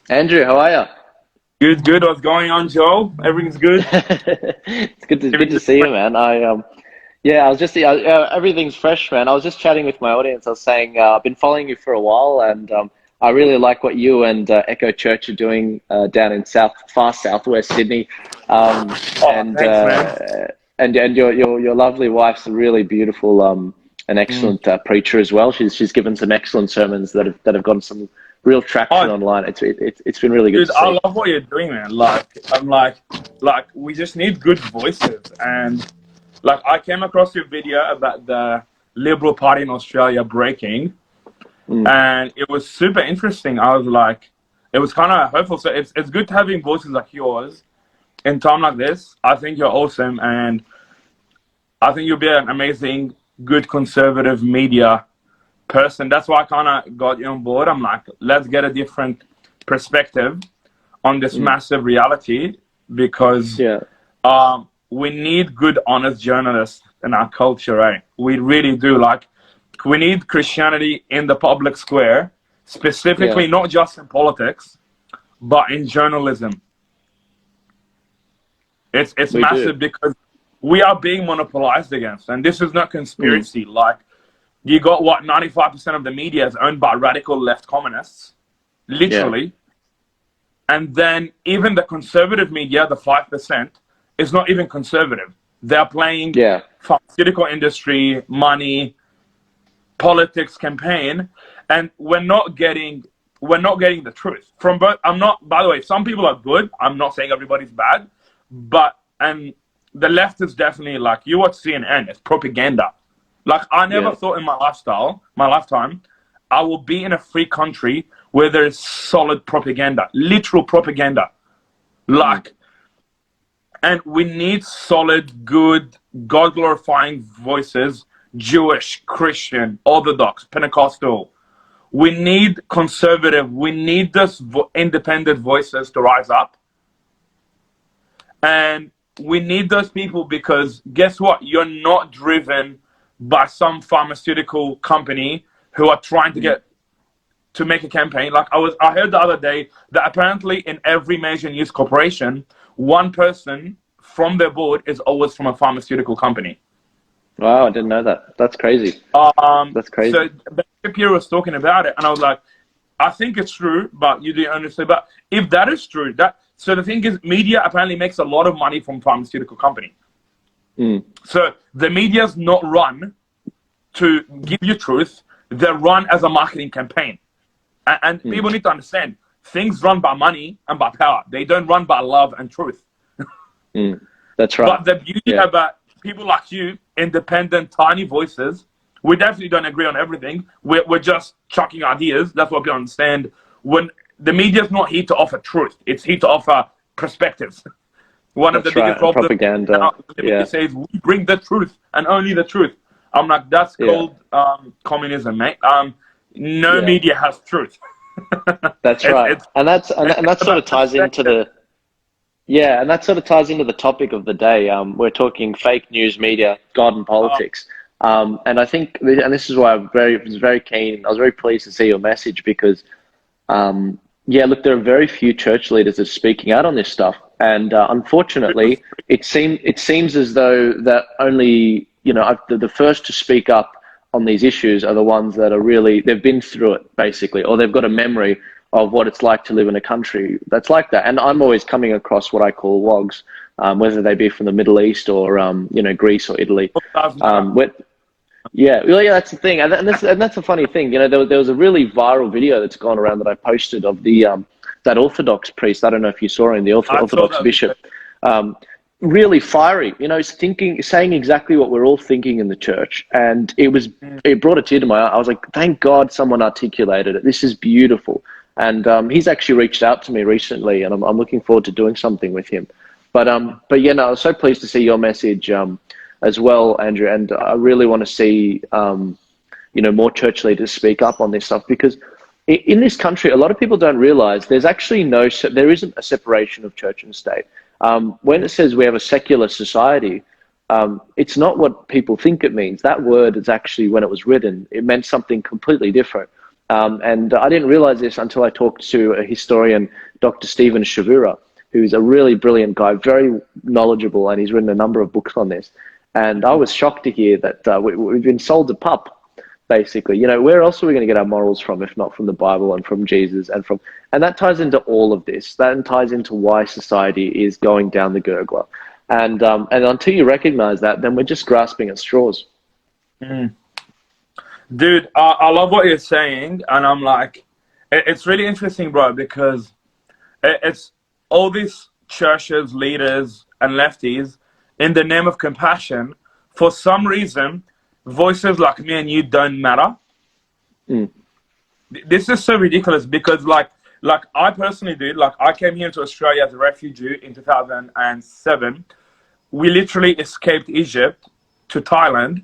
Andrew, how are you? Good, good. What's going on, Joel? Everything's good. It's good to Everything's see you, man. Yeah, I was just everything's fresh, man. I was just chatting with my audience. I was saying I've been following you for a while, and I really like what you and Echo Church are doing down in far southwest Sydney, oh, and thanks, man. your lovely wife's a really beautiful an Mm. excellent preacher as well. She's given some excellent sermons that have gotten some real traction Oh, online. It's been really good dude, to I see. love what you're doing, man. We just need good voices, and I came across your video about the Liberal Party in Australia breaking, Mm, and it was super interesting. I was like, it was kind of hopeful. So it's good having voices like yours in time like this. I think you're awesome, and I think you'll be an amazing, good conservative media person. That's why I kind of got you on board. I'm like, let's get a different perspective on this mm, massive reality because yeah. we need good, honest journalists in our culture, right? We really do. We need Christianity in the public square, Yeah, specifically not just in politics, but in journalism. It's we do. massive because we are being monopolized against, and this is not Mm, conspiracy. Like, you got what 95% of the media is owned by radical left communists, yeah, literally. And then even the conservative media, the 5%, is not even conservative. They're playing yeah, pharmaceutical industry, money, politics, campaign, and we're not getting the truth from both. I'm not. By the way, some people are good. I'm not saying everybody's bad, but and the left is definitely like you watch CNN. It's propaganda. Like I never yeah. thought in my lifetime, I will be in a free country where there is solid propaganda, literal propaganda. Mm, Like, and we need solid, good, God glorifying voices, Jewish, Christian, Orthodox, Pentecostal. We need conservative, we need this independent voices to rise up. And we need those people because guess what? You're not driven by some pharmaceutical company who are trying to mm. get to make a campaign. I heard the other day that apparently in every major news corporation, one person from their board is always from a pharmaceutical company. Wow, I didn't know that. That's crazy. That's So crazy. Ben Shapiro was talking about it, and I was like, I think it's true, but you didn't understand. But if that is true, that so the thing is, media apparently makes a lot of money from pharmaceutical company. Mm, So the media's not run to give you truth; they're run as a marketing campaign. And mm, people need to understand things run by money and by power. They don't run by love and truth. mm. That's right. But the beauty Yeah, about people like you, independent, tiny voices, we definitely don't agree on everything. We're just chucking ideas. That's what people understand. When the media's not here to offer truth, it's here to offer perspectives. One of the that's biggest right. And problems propaganda. now, the media Yeah, says we bring the truth and only the truth. I'm like, that's yeah, called communism, mate. No yeah. media has truth. That's it's right. it's And that it's sort of about ties into perspective. the yeah, and that sort of ties into the topic of the day. We're talking fake news media, God and Uh, politics. And I think, and this is why was very keen. I was very pleased to see your message because yeah, look, there are very few church leaders that are speaking out on this stuff, and unfortunately, it seems as though that only the first to speak up on these issues are the ones that are really they've been through it basically, or they've got a memory of what it's like to live in a country that's like that. And I'm always coming across what I call wogs, whether they be from the Middle East or Greece or Italy. does matter. Where, yeah, well, yeah, that's the thing, and that's a funny thing. There was a really viral video that's gone around that I posted of the that Orthodox priest. I don't know if you saw him, the I saw Orthodox that video. bishop, um, really fiery. Saying exactly what we're all thinking in the church, and it brought a tear to my eye. I was like, thank God someone articulated it. This is beautiful, and he's actually reached out to me recently, and I'm looking forward to doing something with him. But yeah, no, I was so pleased to see your message. As well, Andrew. And I really want to see, more church leaders speak up on this stuff because in this country, a lot of people don't realize there's actually there isn't a separation of church and state. When it says we have a secular society, it's not what people think it means. That word is actually, when it was written, it meant something completely different. And I didn't realize this until I talked to a historian, Dr. Stephen Shavura, who's a really brilliant guy, very knowledgeable, and he's written a number of books on this. And I was shocked to hear that we've been sold a pup, basically. Where else are we going to get our morals from if not from the Bible and from Jesus and that ties into all of this. That ties into why society is going down the gurgler. And until you recognize that, then we're just grasping at straws. Mm. Dude, I love what you're saying, and I'm like, it's really interesting, bro, because it's all these churches, leaders, and lefties, in the name of compassion, for some reason, voices like me and you don't matter. Mm. This is so ridiculous because, like I personally did, I came here to Australia as a refugee in 2007. We literally escaped Egypt to Thailand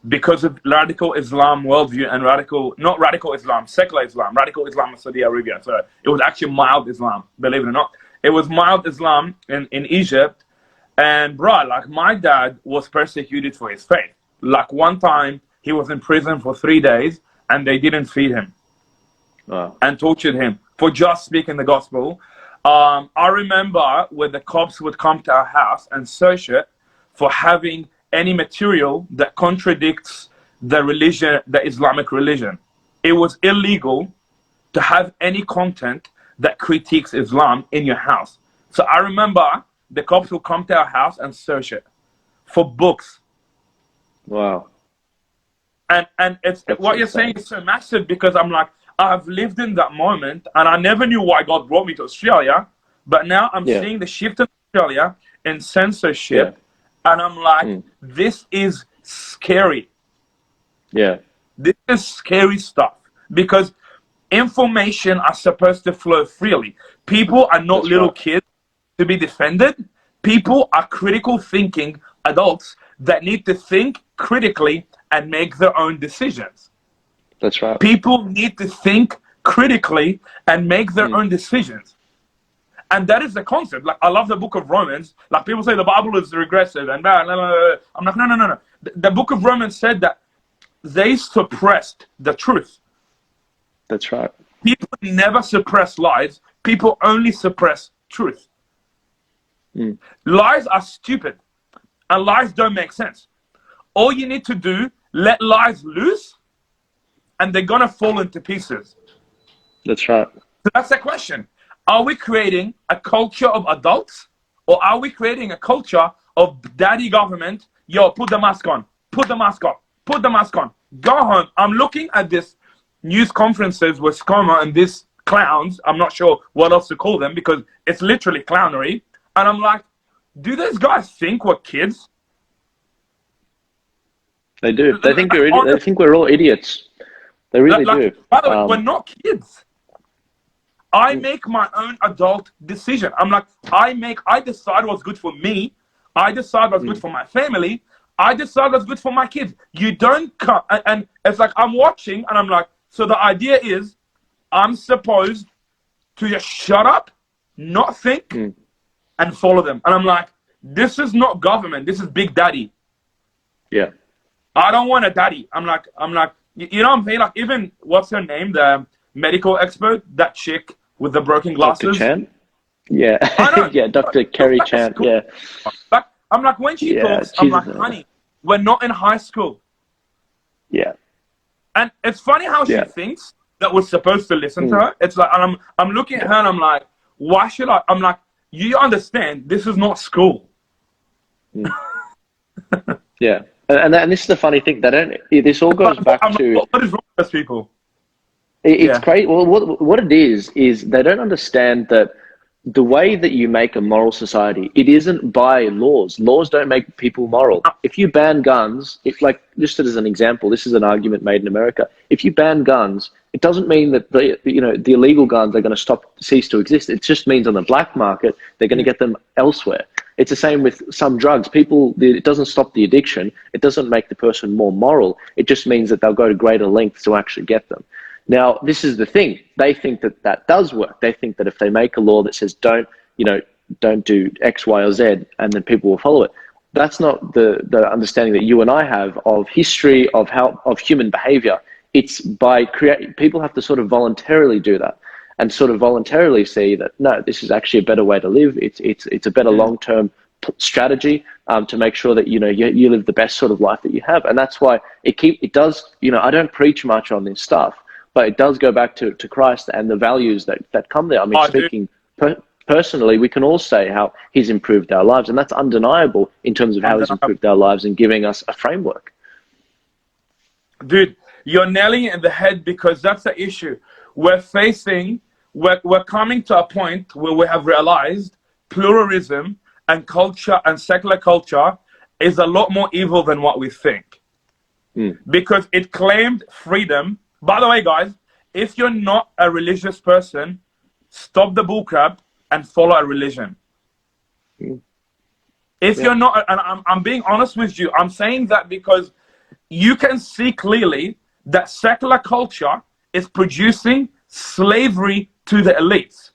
because of radical Islam worldview and not radical Islam, secular Islam, radical Islam of Saudi Arabia. So it was actually mild Islam, believe it or not. It was mild Islam in Egypt. And bro, my dad was persecuted for his faith. One time he was in prison for 3 days and they didn't feed him. Wow. And tortured him for just speaking the gospel. I remember when the cops would come to our house and search it for having any material that contradicts the religion, the Islamic religion. It was illegal to have any content that critiques Islam in your house. So I remember the cops would come to our house and search it for books. Wow. And it's what you're saying is so massive because I'm like, I've lived in that moment and I never knew why God brought me to Australia, but now I'm seeing the shift in Australia in censorship, and I'm like, this is scary. Yeah. This is scary stuff because information are supposed to flow freely. People are not little kids to be defended. People are critical thinking adults that need to think critically and make their own decisions. That's right. People need to think critically and make their own decisions. And that is the concept. I love the book of Romans. People say the Bible is regressive and blah, blah, blah. I'm like, no. The book of Romans said that they suppressed the truth. That's right. People never suppress lies. People only suppress truth. Lies are stupid and lies don't make sense. All you need to do, let lies loose, and they're going to fall into pieces. That's right. So that's the question. Are we creating a culture of adults, or are we creating a culture of daddy government? Yo, put the mask on, put the mask on, put the mask on, go home. I'm looking at this news conferences with ScoMo and these clowns. I'm not sure what else to call them because it's literally clownery. And I'm like, do these guys think we're kids? They do. They think they think we're all idiots. They really do. By the way, we're not kids. I make my own adult decision. I'm like, I decide what's good for me. I decide what's good for my family. I decide what's good for my kids. You don't come, and it's like I'm watching and I'm like, so the idea is I'm supposed to just shut up, not think, and follow them. And I'm like, this is not government. This is Big Daddy. Yeah. I don't want a daddy. I'm like, you know what I'm saying? Even, what's her name? The medical expert, that chick with the broken glasses. Dr. Chan? Yeah. I know. Yeah, Dr. Kerry Chan. Cool. Yeah. I'm like, when she talks, I'm like, honey, we're not in high school. Yeah. And it's funny how she thinks that we're supposed to listen to her. It's like, and I'm looking at her and I'm like, why should I? I'm like, you understand, this is not school. Yeah. And this is the funny thing. This all goes back to... What is wrong with those people? It's crazy. Well, what it is they don't understand that the way that you make a moral society, it isn't by laws. Laws don't make people moral. If you ban guns, just as an example, this is an argument made in America. If you ban guns, it doesn't mean that the illegal guns are going to cease to exist. It just means on the black market, they're going to get them elsewhere. It's the same with some drugs. It doesn't stop the addiction. It doesn't make the person more moral. It just means that they'll go to greater lengths to actually get them. Now, this is the thing. They think that does work. They think that if they make a law that says don't do X, Y, or Z, and then people will follow it. That's not the understanding that you and I have of history, of human behavior. it's by people have to sort of voluntarily do that, and sort of voluntarily see that, no, this is actually a better way to live. It's a better long-term strategy to make sure that, you know, you live the best sort of life that you have. And that's why it does, you know, I don't preach much on this stuff, but it does go back to Christ and the values that come there. I mean, speaking personally, we can all say how he's improved our lives, and that's undeniable in terms of how he's improved our lives and giving us a framework. Dude, you're nailing it in the head, because that's the issue. We're coming to a point where we have realized pluralism and culture and secular culture is a lot more evil than what we think. Because it claimed freedom. By the way, guys, if you're not a religious person, stop the bullcrap and follow a religion. If you're not, and I'm being honest with you, I'm saying that because you can see clearly that secular culture is producing slavery to the elites.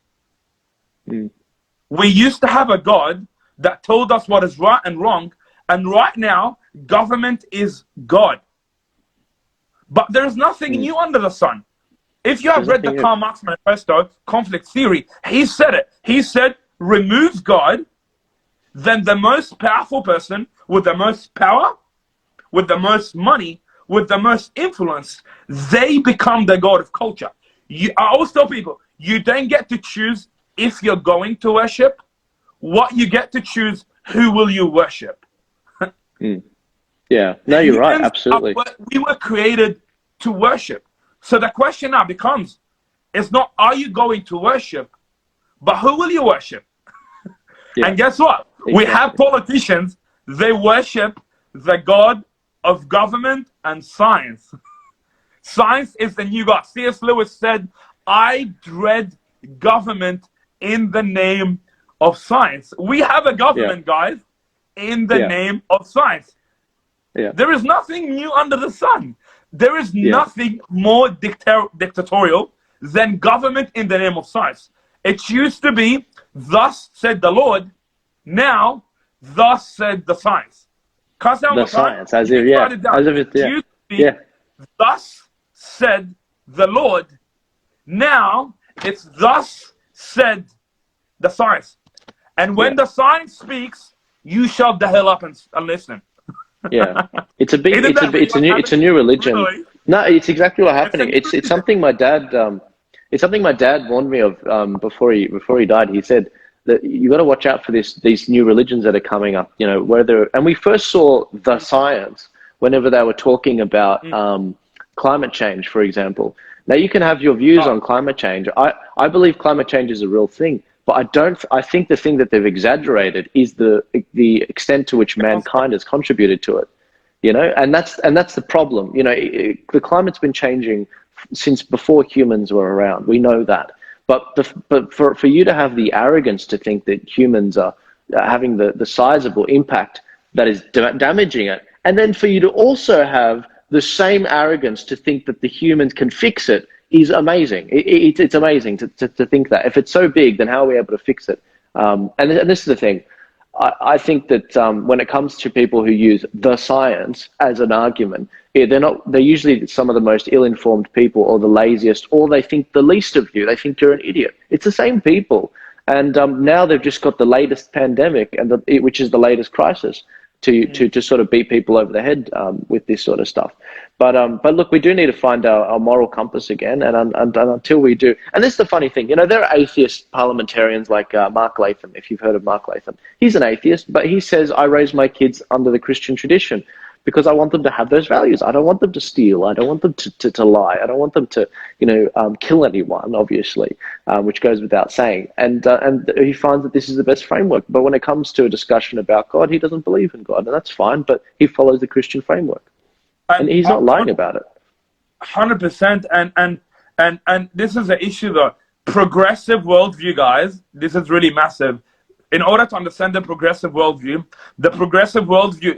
We used to have a God that told us what is right and wrong, and right now, government is God. But there's nothing new under the sun. If you have read the Karl Marx Manifesto, Conflict Theory, he said it. He said, remove God, then the most powerful person with the most power, with the most money, with the most influence, they become the God of culture. I always tell people, you don't get to choose if you're going to worship. What you get to choose, who will you worship? Yeah, no, you're right, absolutely. We were created to worship. So the question now becomes, it's not, are you going to worship, but who will you worship? And guess what? Exactly. We have politicians, they worship the God of government and science. Science is the new God. C.S. Lewis said, I dread government in the name of science. We have a government, guys, in the name of science. There is nothing new under the sun. There is nothing more dictatorial than government in the name of science. It used to be, thus said the Lord. Now, thus said the science. The science, as if, as if it's, used to be, thus said the Lord. Now, it's thus said the science. And when the science speaks, you shut the hell up and listen. It's a new religion. Really? No, it's exactly what's happening. It's something my dad warned me of before he died. He said that you got to watch out for these new religions that are coming up. You know, and we first saw the science whenever they were talking about climate change, for example. Now you can have your views on climate change. I believe climate change is a real thing. But I think the thing that they've exaggerated is the extent to which mankind has contributed to it, you know, and that's the problem. You know, the climate's been changing since before humans were around. We know that, but for you to have the arrogance to think that humans are having the sizable impact that is damaging it, and then for you to also have the same arrogance to think that the humans can fix it, is amazing. It's amazing to think that. If it's so big, then how are we able to fix it? And this is the thing. I think that when it comes to people who use the science as an argument, they're usually some of the most ill-informed people, or the laziest, or they think the least of you. They think you're an idiot. It's the same people. And now they've just got the latest pandemic, and which is the latest crisis, to sort of beat people over the head with this sort of stuff. But look, we do need to find our moral compass again, and until we do, and this is the funny thing, you know, there are atheist parliamentarians like Mark Latham, if you've heard of Mark Latham. He's an atheist, but he says, I raise my kids under the Christian tradition because I want them to have those values. I don't want them to steal. I don't want them to lie. I don't want them to, you know, kill anyone, obviously, which goes without saying. And he finds that this is the best framework. But when it comes to a discussion about God, he doesn't believe in God, and that's fine, but he follows the Christian framework. And he's not lying about it. 100%. And this is the issue, though. Progressive worldview, guys, this is really massive. In order to understand the progressive worldview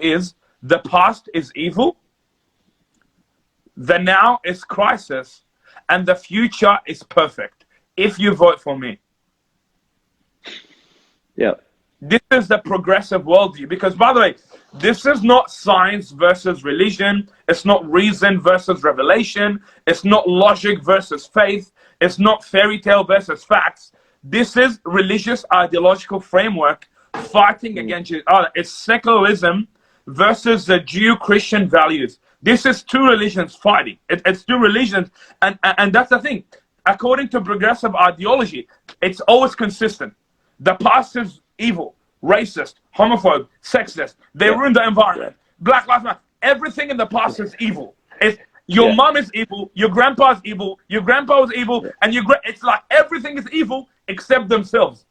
is the past is evil, the now is crisis, and the future is perfect, if you vote for me. Yeah. This is the progressive worldview. Because, by the way, this is not science versus religion. It's not reason versus revelation. It's not logic versus faith. It's not fairy tale versus facts. This is religious ideological framework fighting against each other. It's secularism versus the Jew-Christian values. This is two religions fighting. It's two religions, and that's the thing. According to progressive ideology, it's always consistent. The past is evil, racist, homophobe, sexist. They ruin the environment. Black Lives Matter. Everything in the past is evil. Your mom is evil. Your grandpa is evil. Your grandpa was evil, and it's like everything is evil except themselves.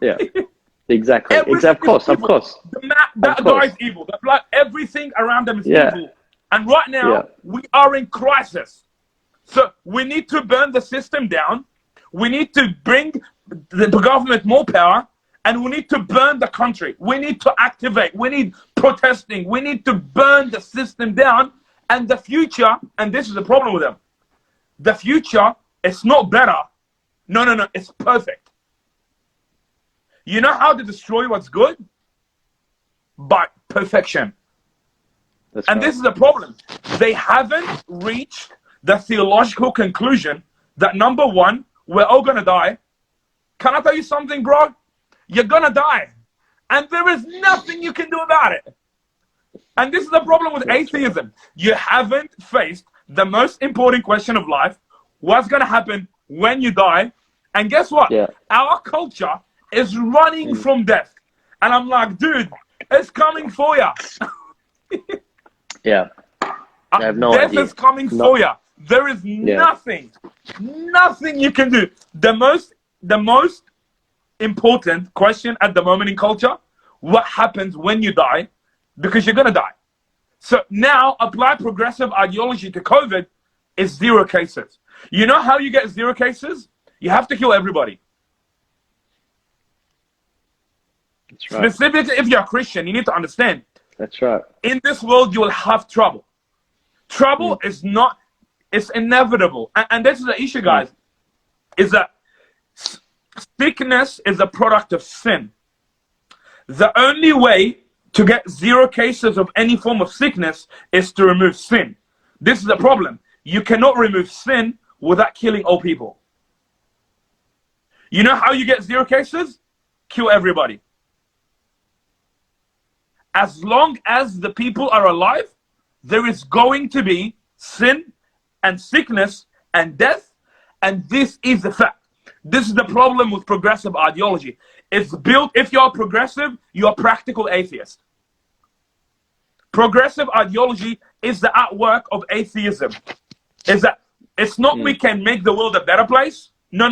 Yeah. Exactly. Of course. That guy is evil. Everything around them is evil. And right now, we are in crisis. So we need to burn the system down. We need to bring the government more power. And we need to burn the country. We need to activate. We need protesting. We need to burn the system down. And the future, and this is the problem with them, the future is not better. No. It's perfect. You know how to destroy what's good? By perfection. And this is the problem. They haven't reached the theological conclusion that, number one, we're all going to die. Can I tell you something, bro? You're going to die. And there is nothing you can do about it. And this is the problem with atheism. You haven't faced the most important question of life. What's going to happen when you die? And guess what? Our culture is running from death. And I'm like, dude, it's coming for you. I have no idea. Death is coming for you. There is nothing you can do. The most important question at the moment in culture, what happens when you die? Because you're going to die. So now apply progressive ideology to COVID is 0 cases. You know how you get 0 cases? You have to kill everybody. That's right. Specifically, if you're a Christian, you need to understand. That's right. In this world, you will have trouble. Trouble is not, it's inevitable. And this is the issue, guys, is that sickness is a product of sin. The only way to get 0 cases of any form of sickness is to remove sin. This is the problem. You cannot remove sin without killing all people. You know how you get 0 cases? Kill everybody. As long as the people are alive, there is going to be sin and sickness and death, and this is the fact. This is the problem with progressive ideology. It's built, if you're progressive, you're a practical atheist. Progressive ideology is the outwork of atheism. Is that it's not we can make the world a better place. No.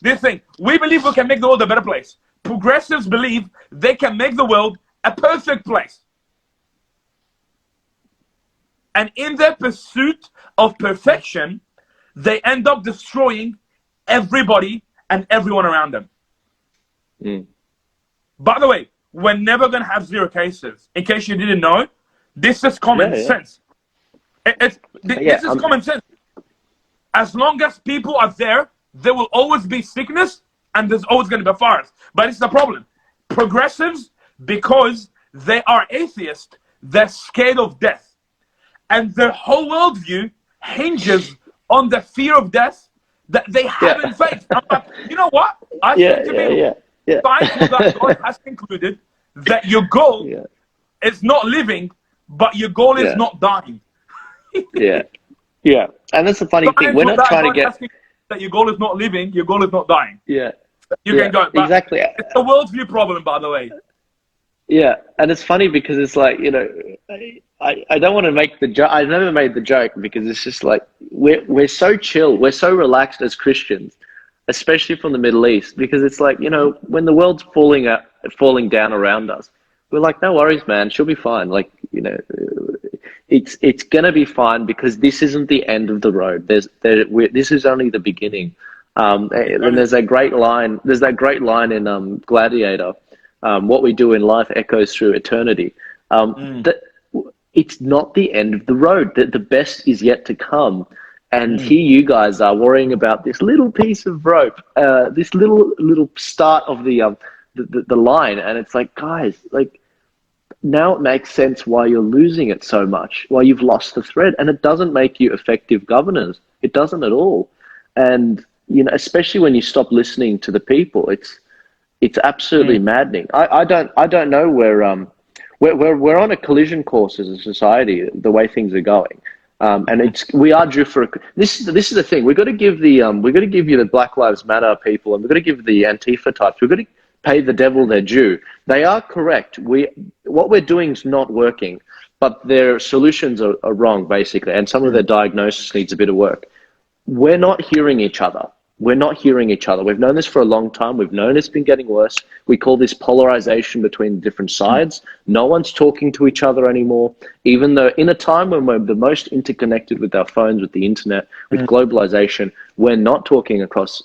This thing, we believe we can make the world a better place. Progressives believe they can make the world a perfect place. And in their pursuit of perfection, they end up destroying everybody and everyone around them. By the way, we're never going to have 0 cases. In case you didn't know, this is common sense. This is common sense. As long as people are there will always be sickness and there's always going to be fires. But it's the problem. Progressives, because they are atheists, they're scared of death. And their whole worldview hinges on the fear of death that they haven't faced. I'm like, you know what? I think to me, science that God has concluded that your goal is not living, but your goal is not dying. And that's the funny thing. We're not trying to get that your goal is not living, your goal is not dying. You can go. Exactly. It's a worldview problem, by the way. Yeah, and it's funny because it's like, you know, I don't want to make the joke. I've never made the joke because it's just like we're so chill, we're so relaxed as Christians, especially from the Middle East, because it's like, you know, when the world's falling down around us, we're like, no worries, man, she'll be fine. Like, you know, it's gonna be fine because this isn't the end of the road. This is only the beginning. And there's that great line. There's that great line in Gladiator. What we do in life echoes through eternity. That it's not the end of the road. That the best is yet to come. And here you guys are worrying about this little piece of rope, this little start of the the line, and it's like, guys, like, now it makes sense why you're losing it so much, why you've lost the thread, and it doesn't make you effective governors. It doesn't at all. And especially when you stop listening to the people, it's absolutely maddening. I don't know where we're on a collision course as a society, the way things are going. And we are due for this is the thing. We've got to give you the Black Lives Matter people, and we've got to give the Antifa types. We've got to pay the devil their due. They are correct. What we're doing is not working, but their solutions are wrong, basically, and some of their diagnosis needs a bit of work. We're not hearing each other. We're not hearing each other. We've known this for a long time. We've known it's been getting worse. We call this polarization between different sides. No one's talking to each other anymore, even though in a time when we're the most interconnected with our phones, with the internet, with globalization, we're not talking across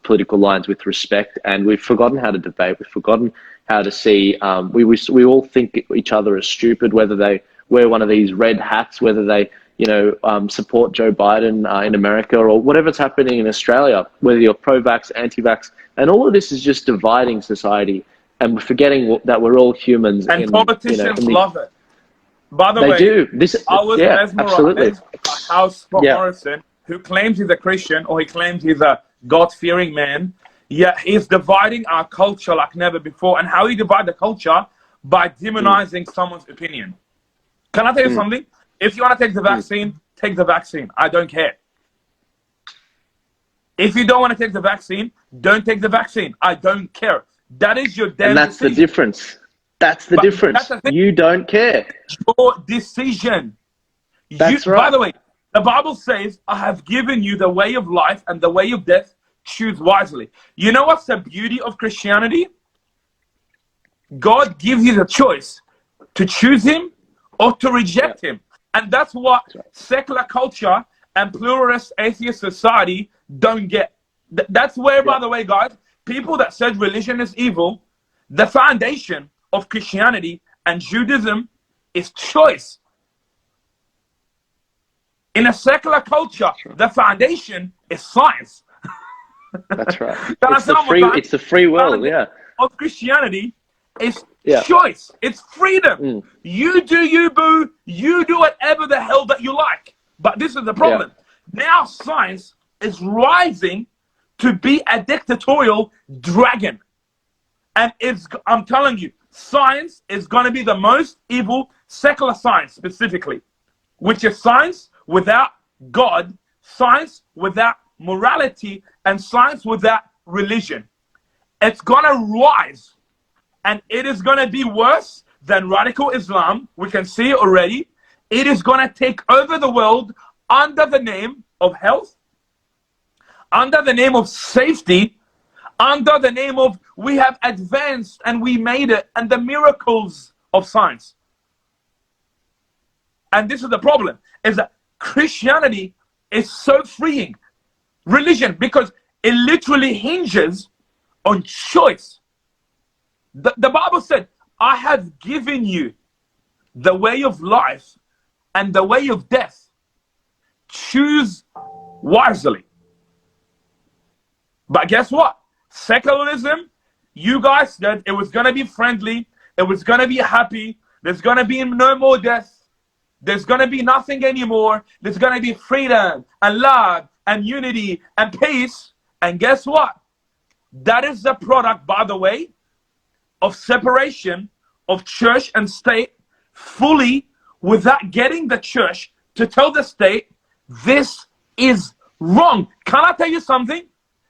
political lines with respect, and we've forgotten how to debate. We've forgotten how to see. We all think each other is stupid, whether they wear one of these red hats, whether they support Joe Biden in America, or whatever's happening in Australia, whether you're pro-vax, anti-vax, and all of this is just dividing society, and we're forgetting that we're all humans. And politicians love it. By the way, they do. I was mesmerized absolutely. by how Scott Morrison, who claims he's a Christian or he claims he's a God-fearing man, yet he's dividing our culture like never before. And how he divide the culture? By demonizing someone's opinion. Can I tell you something? If you want to take the vaccine, take the vaccine. I don't care. If you don't want to take the vaccine, don't take the vaccine. I don't care. That is your damn And that's decision. the difference. That's the difference. You don't care. Your decision. That's right. By the way, the Bible says, I have given you the way of life and the way of death. Choose wisely. You know what's the beauty of Christianity? God gives you the choice to choose him or to reject him. And that's what secular culture and pluralist atheist society don't get. That's where, by the way, guys, people that said religion is evil, the foundation of Christianity and Judaism is choice. In a secular culture, the foundation is science. That's right. It's the free will, of Christianity is choice. It's freedom. You do you, boo. You do whatever the hell that you like. But this is the problem. Now science is rising to be a dictatorial dragon. And I'm telling you, science is going to be the most evil, secular science specifically, which is science without God, science without morality, and science without religion. It's going to rise. And it is going to be worse than radical Islam. We can see it already. It is going to take over the world under the name of health, under the name of safety, under the name of we have advanced and we made it, and the miracles of science. And this is the problem, is that Christianity is so freeing religion because it literally hinges on choice. The Bible said, I have given you the way of life and the way of death. Choose wisely. But guess what? Secularism, you guys said it was going to be friendly. It was going to be happy. There's going to be no more death. There's going to be nothing anymore. There's going to be freedom and love and unity and peace. And guess what? That is the product, by the way, of separation of church and state fully, without getting the church to tell the state this is wrong. Can I tell you something?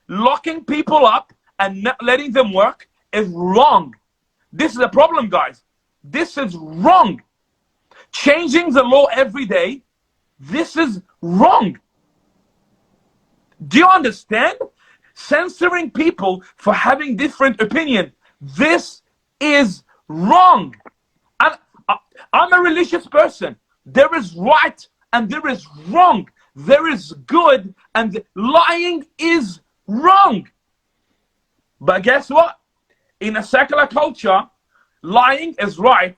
Locking people up and not letting them work is wrong. This is the problem, guys. This is wrong. Changing the law every day, this is wrong. Do you understand? Censoring people for having different opinion, this is wrong. I'm a religious person. There is right and there is wrong. There is good and lying is wrong. But guess what? In a secular culture, lying is right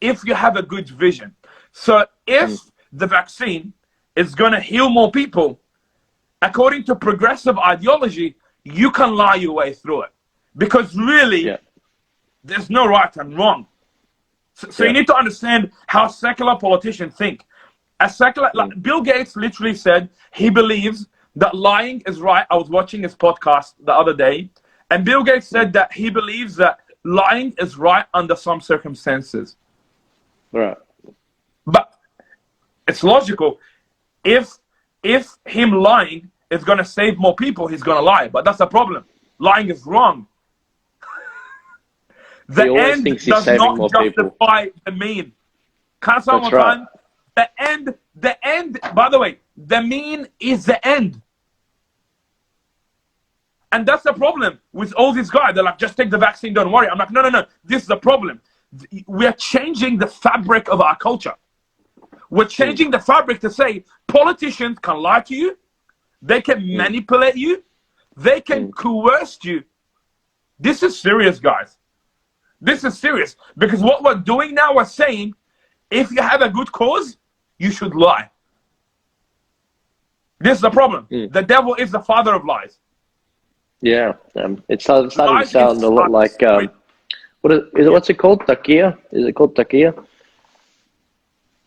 if you have a good vision. So if the vaccine is going to heal more people, according to progressive ideology, you can lie your way through it. Because really, There's no right and wrong. So you need to understand how secular politicians think. Like Bill Gates literally said he believes that lying is right. I was watching his podcast the other day, and Bill Gates said that he believes that lying is right under some circumstances. Right. But it's logical. If him lying is going to save more people, he's going to lie. But that's the problem. Lying is wrong. The end does not justify the mean. Can I say one more time? The end, by the way, the mean is the end. And that's the problem with all these guys. They're like, just take the vaccine, don't worry. I'm like, no. This is the problem. We are changing the fabric of our culture. We're changing the fabric to say politicians can lie to you. They can manipulate you. They can coerce you. This is serious, guys. This is serious. Because what we're doing now, we're saying, if you have a good cause, you should lie. This is the problem. The devil is the father of lies. Yeah, it's starting to sound a lot like what's it called? Taqiyya? Is it called taqiyya?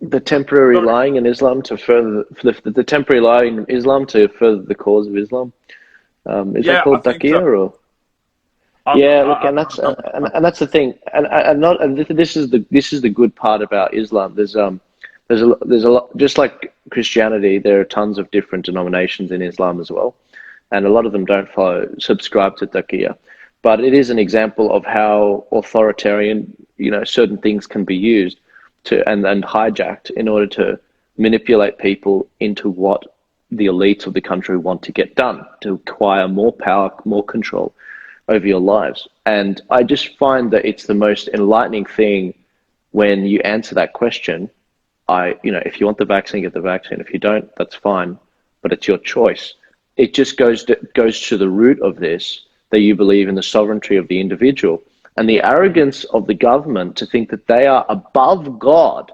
The temporary lying in Islam to further the temporary lying in Islam to further the cause of Islam. Is that called taqiyya or? Look, and that's the thing, and this is the good part about Islam. There's a lot, just like Christianity. There are tons of different denominations in Islam as well, and a lot of them don't subscribe to taqiyya. But it is an example of how authoritarian, certain things can be used and hijacked in order to manipulate people into what the elites of the country want to get done, to acquire more power, more control over your lives. And I just find that it's the most enlightening thing when you answer that question. If you want the vaccine, get the vaccine. If you don't, that's fine, but it's your choice. It just goes to the root of this, that you believe in the sovereignty of the individual and the arrogance of the government to think that they are above God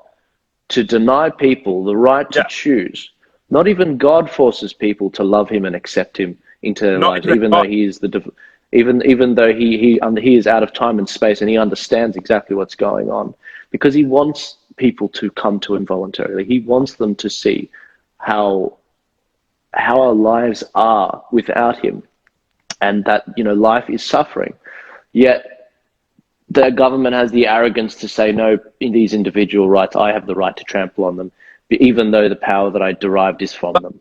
to deny people the right to choose. Not even God forces people to love him and accept him into their lives, even though he is even though he is out of time and space and he understands exactly what's going on, because he wants people to come to him voluntarily. He wants them to see how our lives are without him, and that life is suffering. Yet the government has the arrogance to say, no, in these individual rights, I have the right to trample on them, even though the power that I derived is from them.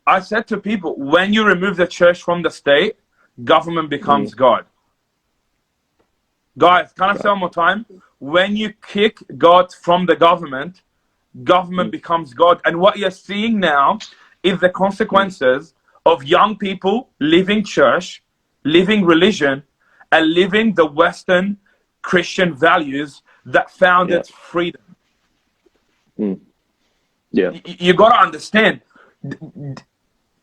I said to people, when you remove the church from the state, government becomes God. Guys, can I say one more time? When you kick God from the government becomes God. And what you're seeing now is the consequences of young people leaving church, leaving religion, and living the Western Christian values that founded freedom. You got to understand,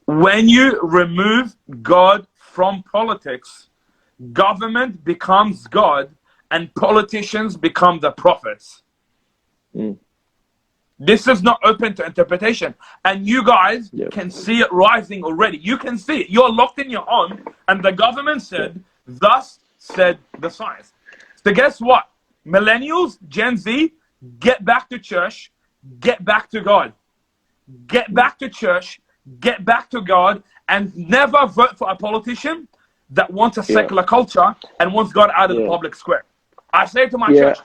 when you remove God from politics, government becomes God and politicians become the prophets. This is not open to interpretation. And you guys can see it rising already. You can see it. You're locked in your home, and the government said, thus said the science. So guess what? Millennials, Gen Z, get back to church, get back to God. Get back to church, get back to God, and never vote for a politician that wants a secular culture and wants God out of the public square. I say to my church,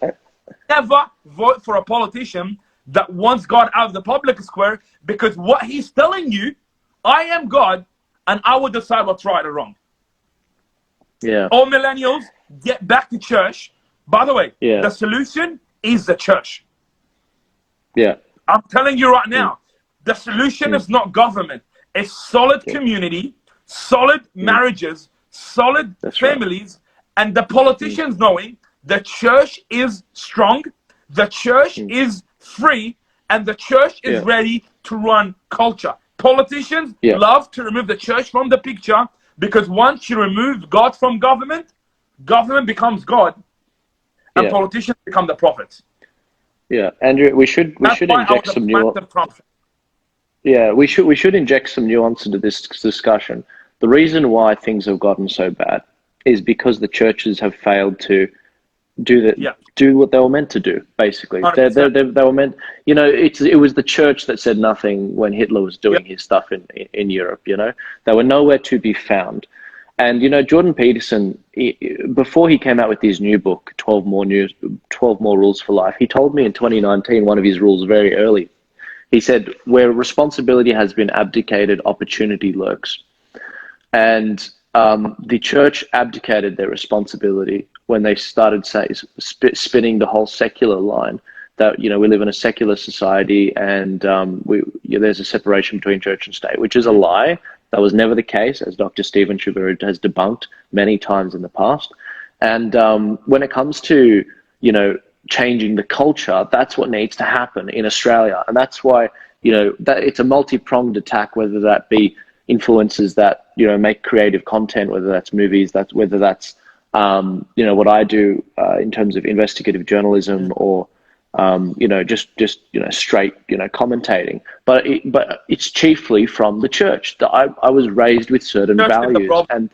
never vote for a politician that wants God out of the public square, because what he's telling you, I am God and I will decide what's right or wrong. All millennials, get back to church. By the way, the solution is the church. I'm telling you right now, the solution is not government. It's solid community, solid marriages, solid families, and the politicians knowing the church is strong, the church is free, and the church is ready to run culture. Politicians love to remove the church from the picture, because once you remove God from government, government becomes God, and politicians become the prophets. Andrew, we should inject some nuance. We should inject some nuance into this discussion. The reason why things have gotten so bad is because the churches have failed to do what they were meant to do. Basically, they were meant. You know, it was the church that said nothing when Hitler was doing his stuff in Europe. You know, they were nowhere to be found. And you know, Jordan Peterson, before he came out with his new book, 12 More Rules for Life, he told me in 2019 one of his rules very early. He said, "Where responsibility has been abdicated, opportunity lurks." And the church abdicated their responsibility when they started spinning the whole secular line that, you know, we live in a secular society and there's a separation between church and state, which is a lie. That was never the case, as Dr. Stephen Shubarid has debunked many times in the past. And when it comes to, you know, changing the culture, that's what needs to happen in Australia. And that's why, you know, that it's a multi-pronged attack, whether that be influencers that, you know, make creative content, whether that's movies, whether that's, you know, what I do in terms of investigative journalism or, you know, just you know, straight, you know, commentating. But it's chiefly from the church. That I was raised with certain values, and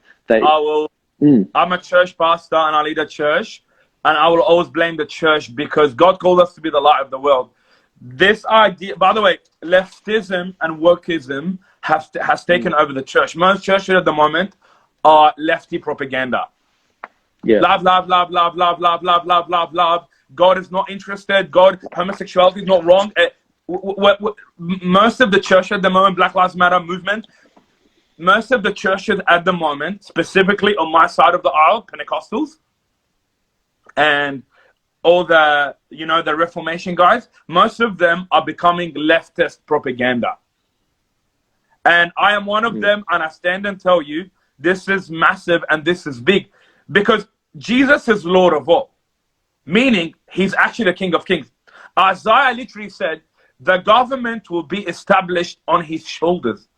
I'm a church pastor and I lead a church, and I will always blame the church because God called us to be the light of the world. This idea, by the way, leftism and wokeism has taken over the church. Most churches at the moment are lefty propaganda. Yeah. Love, love, love, love, love, love, love, love, love, love. God is not interested. Homosexuality is not wrong. Most of the church at the moment, Black Lives Matter movement, most of the churches at the moment, specifically on my side of the aisle, Pentecostals, and all the, you know, the Reformation guys, most of them are becoming leftist propaganda. And I am one of them, and I stand and tell you, this is massive and this is big. Because Jesus is Lord of all, meaning he's actually the King of Kings. Isaiah literally said, the government will be established on his shoulders.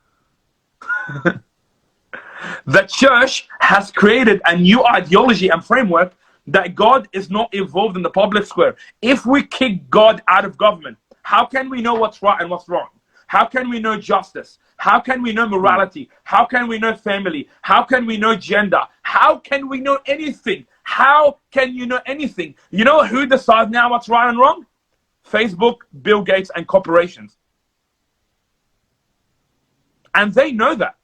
The church has created a new ideology and framework that God is not involved in the public square. If we kick God out of government, how can we know what's right and what's wrong? How can we know justice? How can we know morality? How can we know family? How can we know gender? How can we know anything? How can you know anything? You know who decides now what's right and wrong? Facebook, Bill Gates, and corporations. And they know that.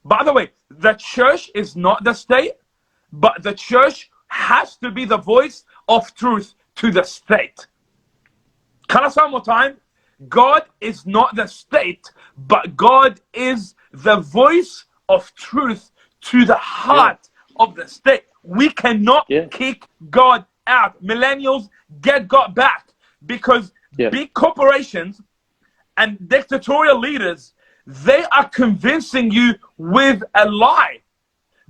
By the way, the church is not the state, but the church has to be the voice of truth to the state. Can I say one more time? God is not the state, but God is the voice of truth to the heart of the state. We cannot kick God out. Millennials, get God back, because big corporations and dictatorial leaders, they are convincing you with a lie.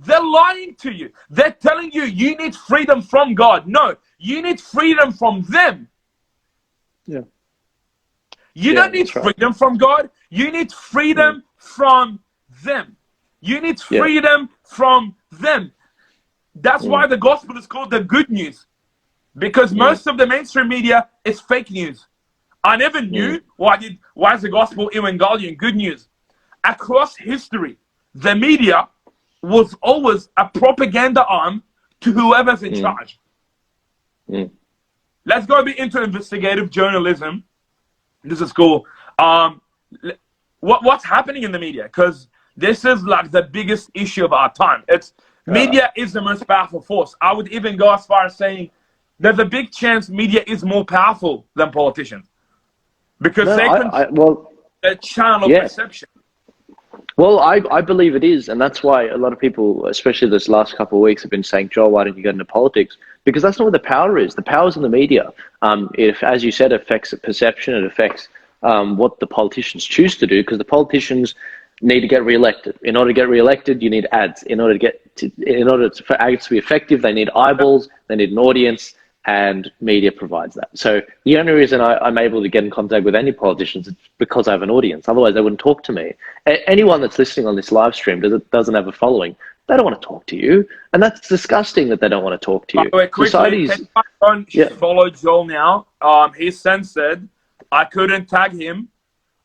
They're lying to you. They're telling you, you need freedom from God. No, you need freedom from them. Yeah. You don't need freedom from God. You need freedom from them. You need freedom from them. That's why the gospel is called the good news. Because most of the mainstream media is fake news. I never knew why is the gospel evangelion good news. Across history, the media was always a propaganda arm to whoever's in charge. Let's go a bit into investigative journalism. This is cool. What's happening in the media? Because this is like the biggest issue of our time. Media is the most powerful force. I would even go as far as saying there's a big chance media is more powerful than politicians, because they control a channel of perception. Well, I believe it is, and that's why a lot of people, especially this last couple of weeks, have been saying, Joel, why don't you get into politics? Because that's not where the power is. The power is in the media. If, as you said, it affects perception, it affects what the politicians choose to do, because the politicians need to get re-elected. In order to get re-elected, you need ads. In order for ads to be effective, they need eyeballs, they need an audience, and media provides that. So the only reason I'm able to get in contact with any politicians is because I have an audience. Otherwise, they wouldn't talk to me. Anyone that's listening on this live stream doesn't have a following. They don't want to talk to you, and that's disgusting that they don't want to talk to you. Wait, quickly, follow Joel now. He's censored. I couldn't tag him.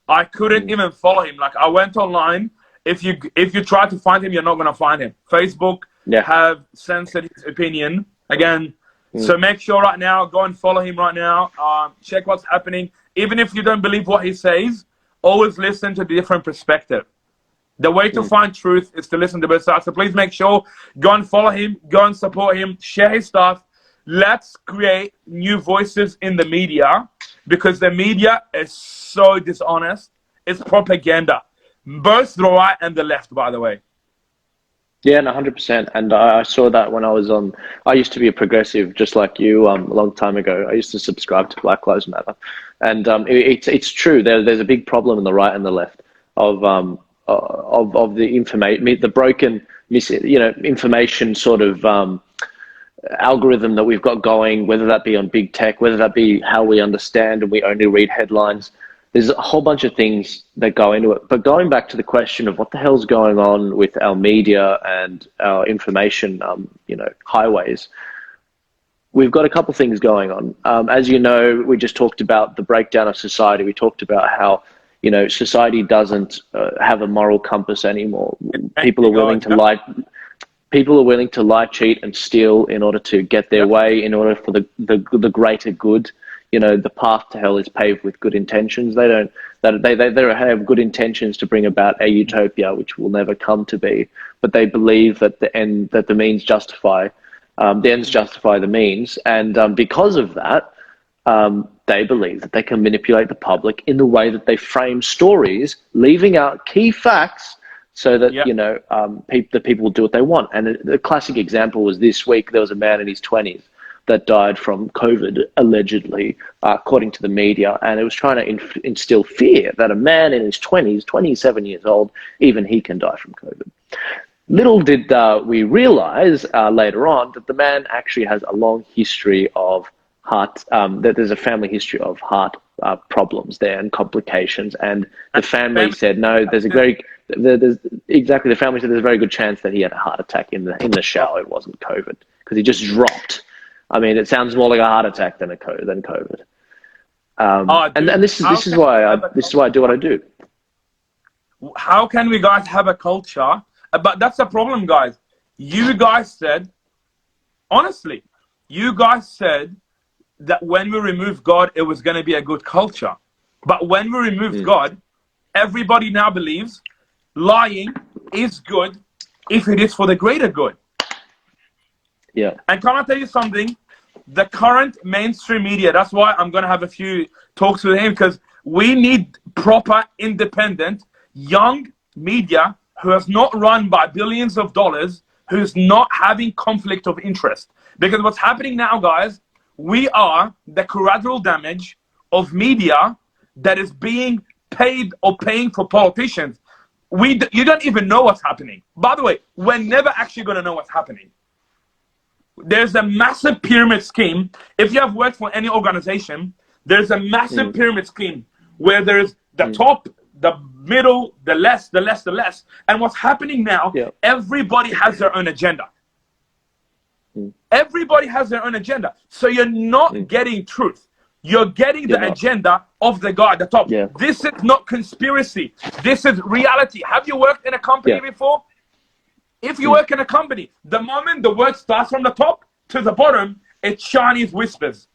I couldn't even follow him. Like, I went online. If you try to find him, you're not going to find him. Facebook have censored his opinion. Again, So make sure right now, go and follow him right now. Check what's happening. Even if you don't believe what he says, always listen to the different perspective. The way to find truth is to listen to both sides. So please make sure, go and follow him, go and support him, share his stuff. Let's create new voices in the media, because the media is so dishonest. It's propaganda. Both the right and the left, by the way. Yeah, no, 100%. And I saw that when I was on. I used to be a progressive, just like you, a long time ago. I used to subscribe to Black Lives Matter, and it's true. There's a big problem in the right and the left of the information, the broken, information sort of algorithm that we've got going. Whether that be on big tech, whether that be how we understand and we only read headlines. There's a whole bunch of things that go into it. But going back to the question of what the hell's going on with our media and our information, highways, we've got a couple of things going on. As you know, we just talked about the breakdown of society. We talked about how, society doesn't have a moral compass anymore. People are willing to lie. People are willing to lie, cheat, and steal in order to get their way, in order for the greater good. The path to hell is paved with good intentions. They have good intentions to bring about a utopia, which will never come to be. But they believe that the ends justify the means, and because of that, they believe that they can manipulate the public in the way that they frame stories, leaving out key facts, so that the people will do what they want. And the classic example was this week. There was a man in his 20s. That died from COVID, allegedly, according to the media. And it was trying to instill fear that a man in his 20s, 27 years old, even he can die from COVID. Little did we realize later on that the man actually has a long history of heart, that there's a family history of heart problems there and complications. And the family said, no, the family said there's a very good chance that he had a heart attack in the shower. It wasn't COVID, because he just dropped. I mean, it sounds more like a heart attack than COVID. And this is why I do what I do. How can we guys have a culture? But that's the problem, guys. You guys said, honestly, that when we remove God, it was going to be a good culture. But when we remove God, everybody now believes lying is good if it is for the greater good. Yeah. And can I tell you something? The current mainstream media, that's why I'm going to have a few talks with him, because we need proper, independent, young media who is not run by billions of dollars, who's not having conflict of interest. Because what's happening now, guys, we are the collateral damage of media that is being paid or paying for politicians. You don't even know what's happening. By the way, we're never actually going to know what's happening. There's a massive pyramid scheme. If you have worked for any organization, there's a massive pyramid scheme where there's the top, the middle, the less. And what's happening now, everybody has their own agenda. Everybody has their own agenda. So you're not getting truth. You're getting the agenda of the guy at the top. Yeah. This is not conspiracy. This is reality. Have you worked in a company before? If you work in a company, the moment the word starts from the top to the bottom, it's Chinese whispers.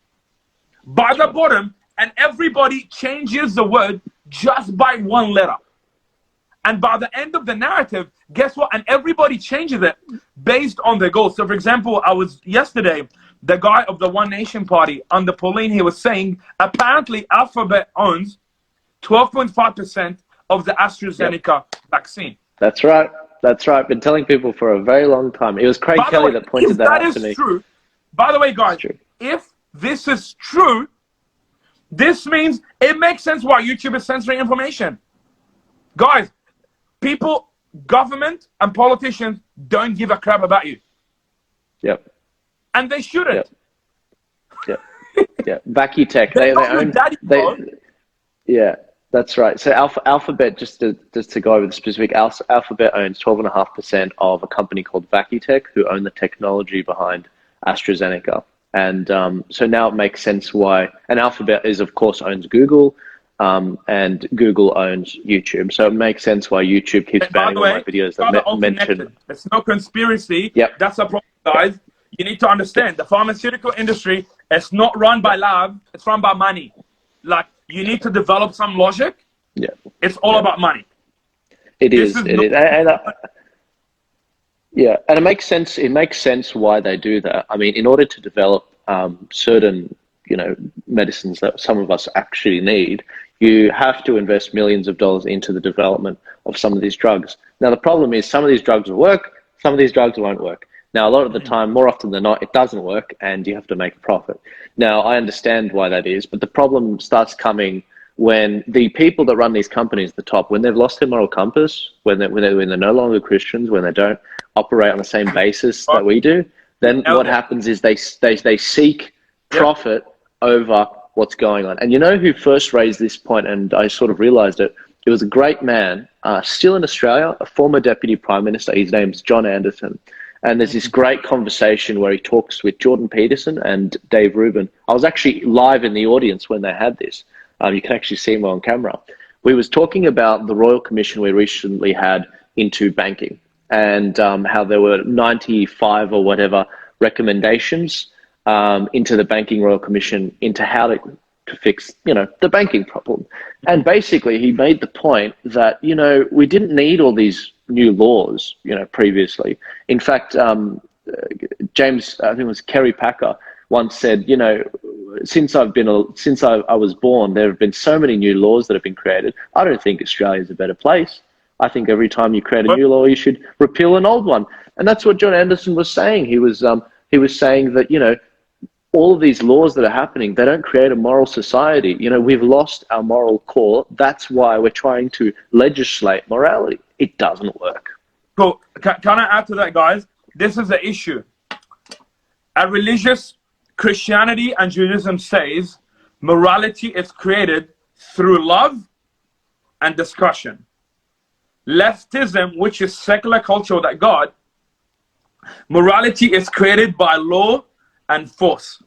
By the bottom, and everybody changes the word just by one letter. And by the end of the narrative, guess what? And everybody changes it based on their goals. So, for example, yesterday, the guy of the One Nation Party under Pauline, he was saying, apparently Alphabet owns 12.5% of the AstraZeneca vaccine. That's right. That's right. Been telling people for a very long time. It was Craig Kelly that pointed that out to me. True, by the way, guys, if this is true, this means it makes sense why YouTube is censoring information. Guys, people, government, and politicians don't give a crap about you. Yep. And they shouldn't. Yep. Vacuum Tech. They own. Yeah. That's right. So Alphabet, just to go over the specific, Alphabet owns 12.5% of a company called Vacuum who own the technology behind AstraZeneca. And so now it makes sense why. And Alphabet of course, owns Google, and Google owns YouTube. So it makes sense why YouTube keeps banning all my videos that mention. It's no conspiracy. Yep. That's a problem, guys. You need to understand the pharmaceutical industry is not run by love, it's run by money. Like, you need to develop some logic. Yeah. It's all about money. It is. Yeah, and it makes sense. It makes sense why they do that. I mean, in order to develop certain, medicines that some of us actually need, you have to invest millions of dollars into the development of some of these drugs. Now, the problem is some of these drugs will work, some of these drugs won't work. Now, a lot of the time, more often than not, it doesn't work, and you have to make a profit. Now, I understand why that is, but the problem starts coming when the people that run these companies at the top, when they've lost their moral compass, when they're no longer Christians, when they don't operate on the same basis that we do, then what happens is they seek profit over what's going on. And you know who first raised this point, and I sort of realized it? It was a great man, still in Australia, a former deputy prime minister. His name's John Anderson. And there's this great conversation where he talks with Jordan Peterson and Dave Rubin. I was actually live in the audience when they had this. You can actually see him on camera. We was talking about the Royal Commission we recently had into banking, and how there were 95 or whatever recommendations into the Banking Royal Commission into how to fix, the banking problem. And basically he made the point that, we didn't need all these new laws, previously. In fact, James, I think it was Kerry Packer, once said, since I was born, there have been so many new laws that have been created. I don't think Australia is a better place. I think every time you create a new law, you should repeal an old one. And that's what John Anderson was saying. He was saying that, all of these laws that are happening, they don't create a moral society. We've lost our moral core. That's why we're trying to legislate morality. It doesn't work. Cool. Can I add to that, guys? This is the issue. A religious Christianity and Judaism says morality is created through love and discussion. Leftism, which is secular culture without God, morality is created by law and force.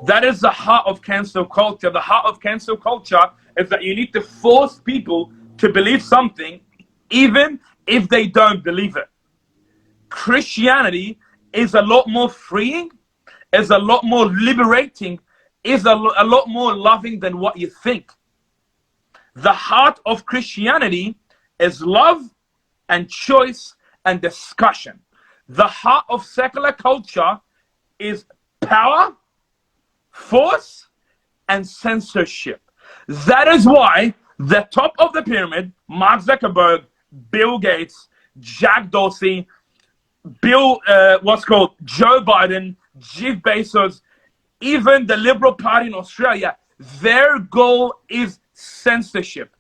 That is the heart of cancel culture. The heart of cancel culture is that you need to force people to believe something even if they don't believe it. Christianity is a lot more freeing, is a lot more liberating, is a lot more loving than what you think. The heart of Christianity is love and choice and discussion. The heart of secular culture is power, force, and censorship. That is why the top of the pyramid, Mark Zuckerberg, Bill Gates, Jack Dorsey, Joe Biden, Jeff Bezos, even the Liberal Party in Australia, their goal is censorship.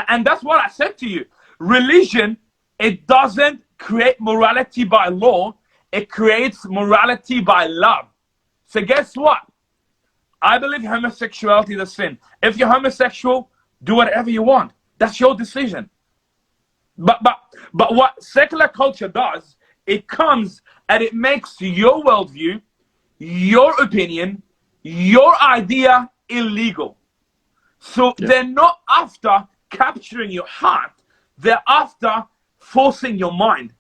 And that's what I said to you. Religion, it doesn't create morality by law, it creates morality by love. So guess what? I believe homosexuality is a sin. If you're homosexual, do whatever you want. That's your decision. But what secular culture does, it comes and it makes your worldview, your opinion, your idea illegal. So they're not after capturing your heart, they're after forcing your mind.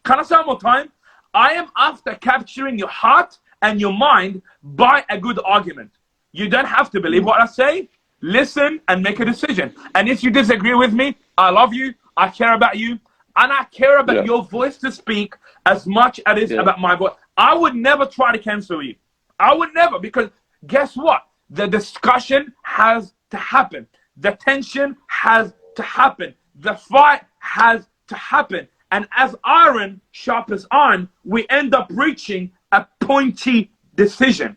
Can I say one more time? I am after capturing your heart and your mind by a good argument. You don't have to believe what I say. Listen and make a decision. And if you disagree with me, I love you, I care about you, and I care about your voice to speak as much as it is about my voice. I would never try to cancel you. I would never, because guess what? The discussion has to happen. The tension has to happen. The fight has to happen. And as iron sharpens iron, we end up reaching a pointy decision.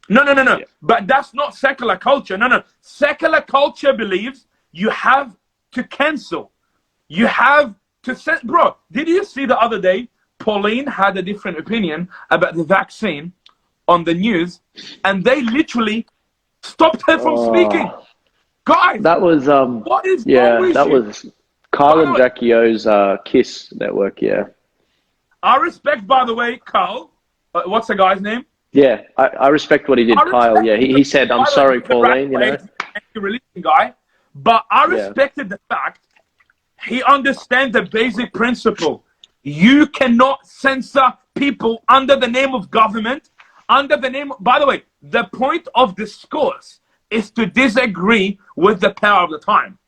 No. Yeah. But that's not secular culture. No. Secular culture believes you have to cancel. You have to say, bro, did you see the other day, Pauline had a different opinion about the vaccine on the news, and they literally stopped her from speaking. Guys, that was what is wrong with that you? was Kyle and Jackie O's Kiss network. I respect, by the way, Carl. What's the guy's name? Yeah, I respect what he did, Kyle. Yeah, he said, "I'm sorry, Pauline." Releasing guy, but I respected the fact he understands the basic principle. You cannot censor people under the name of government, under the name, by the way, the point of discourse is to disagree with the power of the time.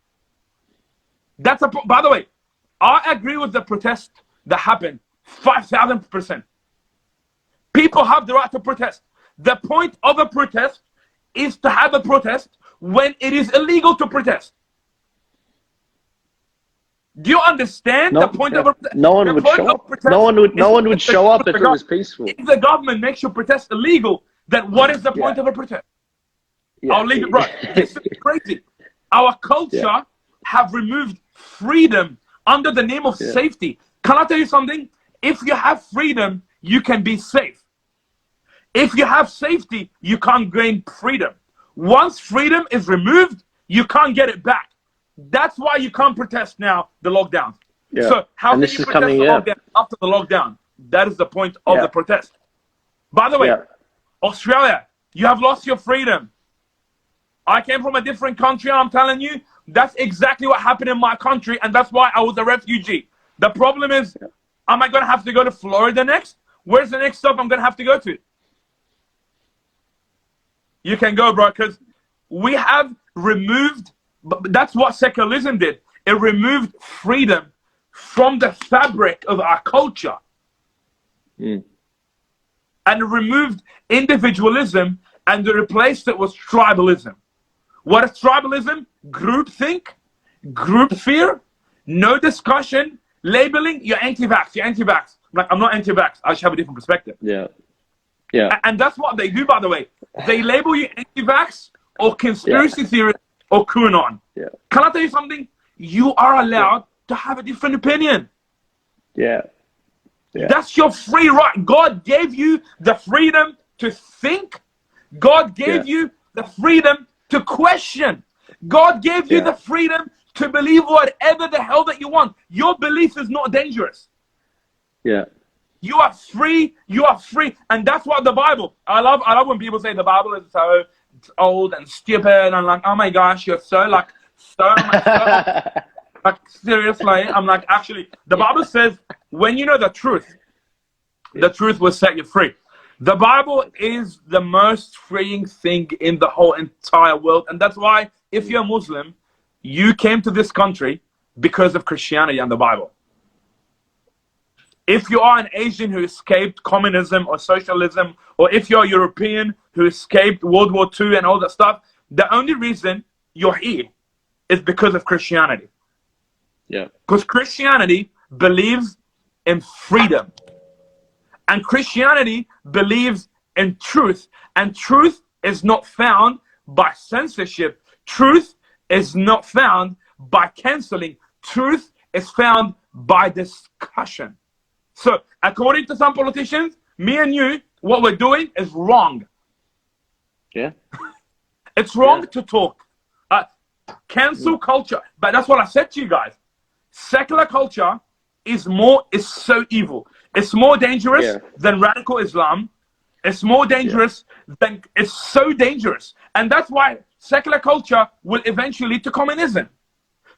By the way, I agree with the protest that happened 5,000%. People have the right to protest. The point of a protest is to have a protest when it is illegal to protest. Do you understand the point of a protest? No one would show up. No one would show up if it was peaceful. If the government makes your protest illegal, then what is the point of a protest? Yeah. I'll leave it right. This is crazy. Our culture have removed freedom under the name of safety. Can I tell you something? If you have freedom, you can be safe. If you have safety, you can't gain freedom. Once freedom is removed, you can't get it back. That's why you can't protest now, the lockdown. Yeah. So how can you protest the lockdown after the lockdown? That is the point of the protest. By the way, Australia, you have lost your freedom. I came from a different country, and I'm telling you, that's exactly what happened in my country, and that's why I was a refugee. The problem is, am I going to have to go to Florida next? Where's the next stop I'm going to have to go to? You can go, bro, because we have removed, that's what secularism did. It removed freedom from the fabric of our culture. And it removed individualism and replaced it with tribalism. What is tribalism? Groupthink, group fear, no discussion, labeling, you're anti-vax, you're anti-vax. Like, I'm not anti-vax, I just have a different perspective. Yeah. And that's what they do, by the way. They label you anti-vax or conspiracy theorist or QAnon. Yeah. Can I tell you something? You are allowed to have a different opinion. That's your free right. God gave you the freedom to think. God gave you the freedom to question. God gave you the freedom to believe whatever the hell that you want. Your belief is not dangerous. You are free. You are free. And that's what the Bible, I love when people say the Bible is so old and stupid. And I'm like, oh my gosh, you're so like, like seriously. I'm like, actually, the Bible says when you know the truth will set you free. The Bible is the most freeing thing in the whole entire world. And that's why if you're a Muslim, you came to this country because of Christianity and the Bible. If you are an Asian who escaped communism or socialism, or if you're a European who escaped World War II and all that stuff, the only reason you're here is because of Christianity. Because Christianity believes in freedom. And Christianity believes in truth. And truth is not found by censorship. Truth is not found by canceling. Truth is found by discussion. So, according to some politicians, me and you, what we're doing is wrong. It's wrong to talk. Cancel culture. But that's what I said to you guys. Secular culture is so evil. It's more dangerous than radical Islam. It's more dangerous it's so dangerous. And that's why secular culture will eventually lead to communism.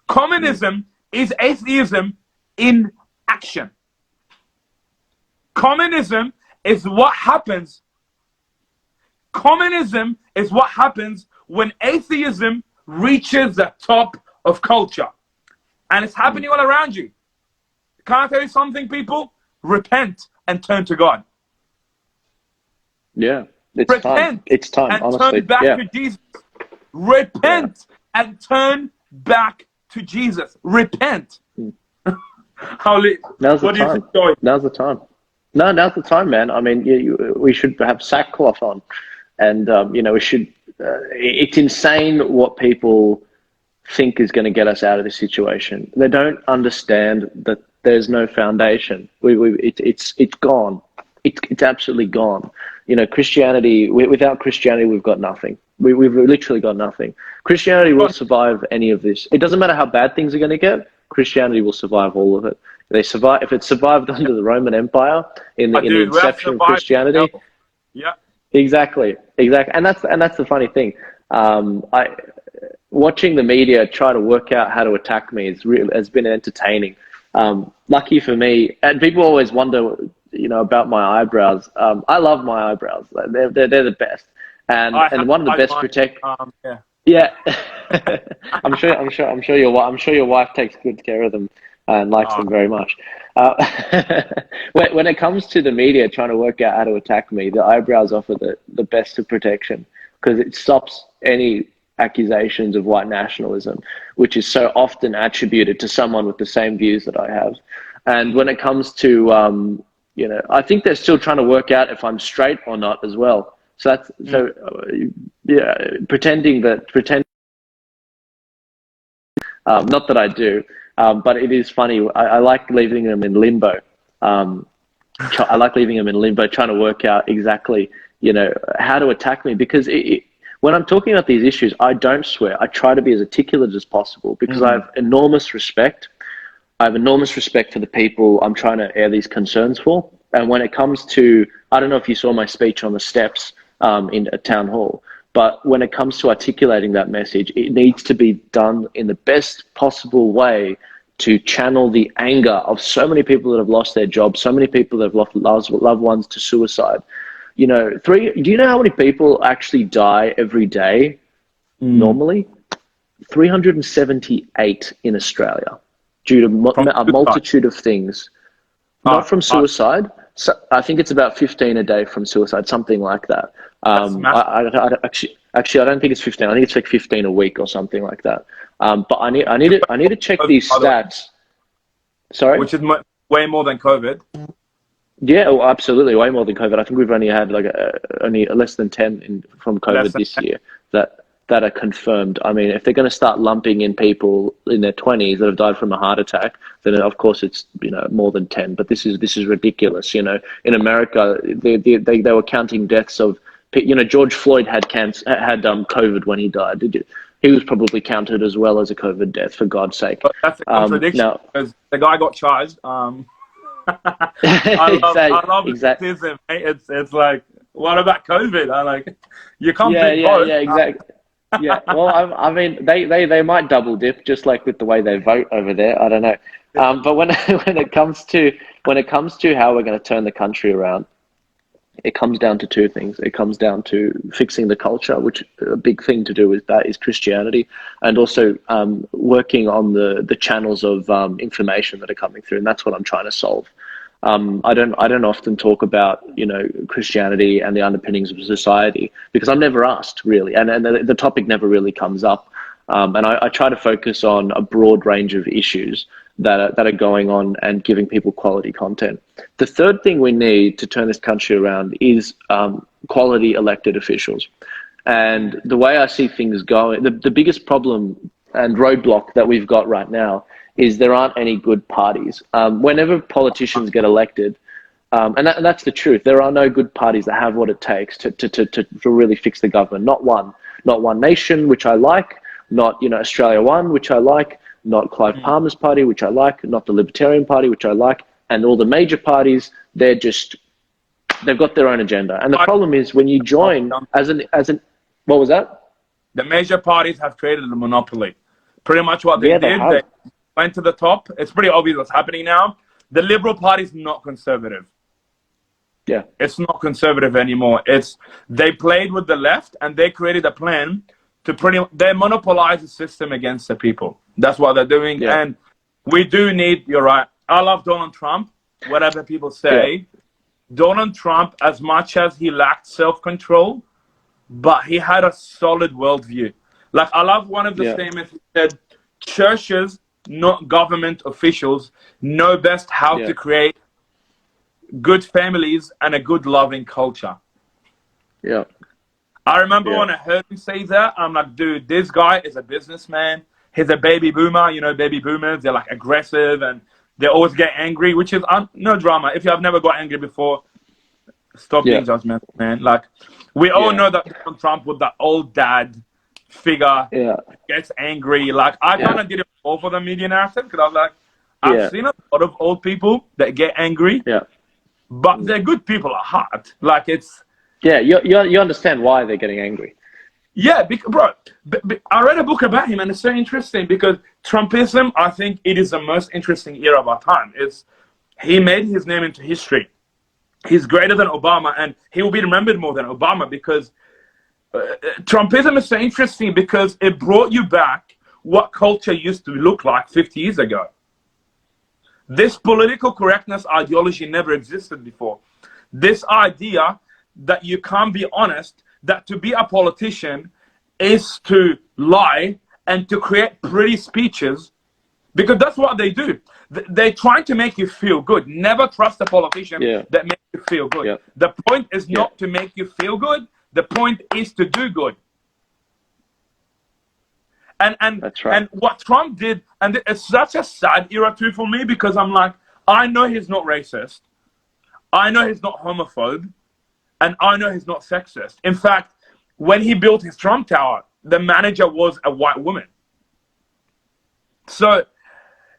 Communism is atheism in action. Communism is what happens. Communism is what happens when atheism reaches the top of culture. And it's happening all around you. Can I tell you something, people? Repent and turn to God. It's time. It's time, and honestly. Turn back to Jesus. Repent and turn back to Jesus. Repent. Now's the time. Now's the time. No, now's the time, man. I mean, we should have sackcloth on, and we should. It's insane what people think is going to get us out of this situation. They don't understand that there's no foundation. It's gone. It's absolutely gone. Christianity. Without Christianity, we've got nothing. We've literally got nothing. Christianity will survive any of this. It doesn't matter how bad things are going to get. Christianity will survive all of it. If it survived under the Roman Empire in the inception of Christianity. Exactly. And that's the funny thing. Watching the media try to work out how to attack me has been entertaining. Lucky for me, and people always wonder, about my eyebrows. I love my eyebrows. Like, they're the best, and I have one of the best mine. protect. Yeah. Yeah, I'm sure your wife takes good care of them and likes Oh, them very much. Uh, when it comes to the media trying to work out how to attack me, the eyebrows offer the best of protection because it stops any accusations of white nationalism, which is so often attributed to someone with the same views that I have. And when it comes to, I think they're still trying to work out if I'm straight or not as well. So yeah, pretend not that I do, but it is funny. I like leaving them in limbo. I like leaving them in limbo, trying to work out exactly, how to attack me. Because when I'm talking about these issues, I don't swear. I try to be as articulate as possible because I have enormous respect. I have enormous respect for the people I'm trying to air these concerns for. And when it comes to, I don't know if you saw my speech on the steps in a town hall, but when it comes to articulating that message, it needs to be done in the best possible way to channel the anger of so many people that have lost their jobs, so many people that have lost loved ones to suicide. Do you know how many people actually die every day normally? 378 in Australia due to from a suicide. multitude of things. Not from suicide. So I think it's about 15 a day from suicide, something like that. That's massive. Actually, I don't think it's 15. I think it's like 15 a week or something like that. But I need to check these By the way, stats. Sorry? which is way more than COVID. Yeah, oh, absolutely, way more than COVID. I think we've only had only less than 10 from Less COVID than this year that are confirmed. I mean, if they're going to start lumping in people in their 20s that have died from a heart attack, then of course it's more than 10. But this is ridiculous. In America, they were counting deaths of George Floyd had COVID when he died. He was probably counted as well as a COVID death, for God's sake. But that's a contradiction Now, because the guy got charged. I love exactly. racism. Mate. It's like, what about COVID? I like, you can't Yeah, beat both. exactly. Yeah, well, I mean, they might double dip just like with the way they vote over there. I don't know, but when when it comes to how we're going to turn the country around, it comes down to two things. It comes down to fixing the culture, which a big thing to do with that is Christianity, and also working on the channels of information that are coming through, and that's what I'm trying to solve. I don't often talk about Christianity and the underpinnings of society because I'm never asked really, and the topic never really comes up. And I try to focus on a broad range of issues that are going on and giving people quality content. The third thing we need to turn this country around is quality elected officials. And the way I see things going, the biggest problem and roadblock that we've got right now is there aren't any good parties. Whenever politicians get elected, and that's the truth, there are no good parties that have what it takes to really fix the government. Not One Nation, which I like, not Australia One, which I like, not Clive Palmer's party, which I like, not the Libertarian Party, which I like, and all the major parties, they've got their own agenda. And the problem is when you join as an what was that? The major parties have created a monopoly. Pretty much what they did, they went to the top. It's pretty obvious what's happening now. The Liberal Party is not conservative. Yeah. It's not conservative anymore. They played with the left and they created a plan to they monopolize the system against the people. That's what they're doing. Yeah. And we do need, you're right. I love Donald Trump, whatever people say. Yeah. Donald Trump, as much as he lacked self-control, but he had a solid worldview. Like, I love one of the statements he said, churches, not government officials, know best how to create good families and a good loving culture. Yeah. I remember when I heard him say that, I'm like, dude, this guy is a businessman. He's a baby boomer. Baby boomers, they're like aggressive and they always get angry, which is no drama. If you have never got angry before, stop being judgmental, man. Like, we all know that Donald Trump was that old dad figure, gets angry. Like, I kind of didn't fall for the media narrative because I was like, I've seen a lot of old people that get angry, but they're good people at heart. Like, it's... Yeah, you understand why they're getting angry. Yeah, bro, I read a book about him, and it's so interesting because Trumpism, I think it is the most interesting era of our time. He made his name into history. He's greater than Obama, and he will be remembered more than Obama because Trumpism is so interesting because it brought you back what culture used to look like 50 years ago. This political correctness ideology never existed before. This idea that you can't be honest, that to be a politician is to lie and to create pretty speeches, because that's what they do. They're trying to make you feel good. Never trust a politician that makes you feel good. Yeah. The point is not to make you feel good. The point is to do good. And That's right. And what Trump did, and it's such a sad era too for me, because I'm like, I know he's not racist. I know he's not homophobe. And I know he's not sexist. In fact, when he built his Trump Tower, the manager was a white woman. So